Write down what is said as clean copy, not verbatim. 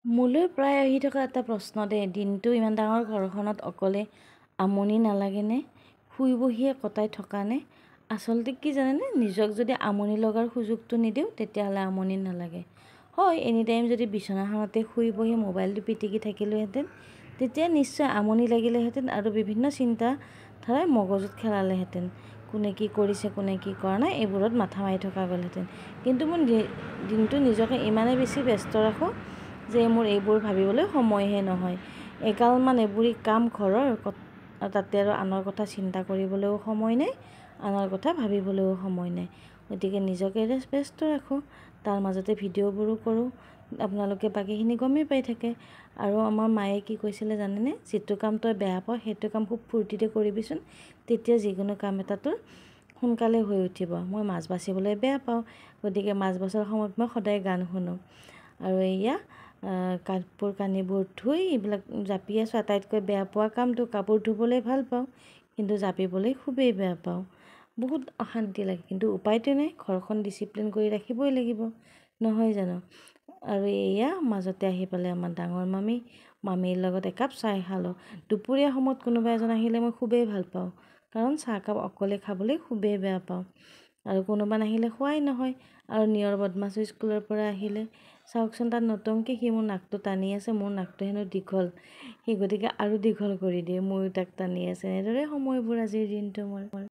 মোলৈ প্ৰায় আহি থকা এটা প্ৰশ্ন দে, দিনটো ইমান ডাঙৰ ঘৰখনত অকলে আমনি নালাগেনে? শুই বহিয়ে কটাই থকানে? আচলতে কি জানেনে, নিজক যদি আমনি লগাৰ সুযোগটো নিদিওঁ তেতিয়াহ'লে আমনি নালাগে। হয়, এনি টাইম যদি বিচনাখনতে শুই বহি মোবাইলটো পিটিকি থাকিলোহেঁতেন তেতিয়া নিশ্চয় আমনি লাগিলেহেঁতেন আৰু বিভিন্ন চিন্তা ধাৰাই মগজুত খেলালেহেঁতেন। কোনে কি কৰিছে, কোনে কি কৰা নাই, এইবোৰত মাথা মাৰি থকা গ'লহেঁতেন। কিন্তু মই দিনটো নিজকে ইমানেই বেছি ব্যস্ত ৰাখোঁ যে মোৰ এইবোৰ ভাবিবলৈ সময়হে নহয়। এগালমান এইবোৰী কাম ঘৰৰ, তাতে আৰু আনৰ কথা চিন্তা কৰিবলৈও সময় নাই, আনৰ কথা ভাবিবলৈও সময় নাই। গতিকে নিজকে ব্যস্ত ৰাখোঁ, তাৰ মাজতে ভিডিঅ'বোৰো কৰোঁ। আপোনালোকে বাকীখিনি গমেই পাই থাকে। আৰু আমাৰ মায়ে কি কৈছিলে জানেনে, যিটো কাম তই বেয়া পাওঁ সেইটো কাম খুব ফূৰ্তিতে কৰিবিচোন, তেতিয়া যিকোনো কাম এটা তোৰ সোনকালে হৈ উঠিব। মই মাছ বাচিবলৈ বেয়া পাওঁ, গতিকে মাছ বছাৰ সময়ত মই সদায় গান শুনো। আৰু এয়া কাপোৰ কানিবোৰ ধুই এইবিলাক জাপি আছোঁ। আটাইতকৈ বেয়া পোৱা কামটো, কাপোৰ ধুবলৈ ভাল পাওঁ কিন্তু জাপিবলৈ খুবেই বেয়া পাওঁ। বহুত অশান্তি লাগে, কিন্তু উপায়তো নাই, ঘৰখন ডিচিপ্লিন কৰি ৰাখিবই লাগিব, নহয় জানো? আৰু এয়া মাজতে আহি পালে আমাৰ ডাঙৰ মামীৰ লগত একাপ চাহ খালোঁ। দুপৰীয়া সময়ত কোনোবা এজন আহিলে মই খুবেই ভাল পাওঁ, কাৰণ চাহকাপ অকলে খাবলৈ খুবেই বেয়া পাওঁ। আৰু কোনোবা নাহিলে খোৱাই নহয়। আৰু নিয়ৰ বদমাছো স্কুলৰ পৰা আহিলে, চাওকচোন তাত নতুনকৈ সি মোৰ নাকটো টানি আছে, মোৰ নাকটো হেনো দীঘল, সি গতিকে আৰু দীঘল কৰি দিয়ে, ময়ো তাক টানি আছে। এনেদৰে সময়বোৰ আজিৰ দিনটো মোৰ।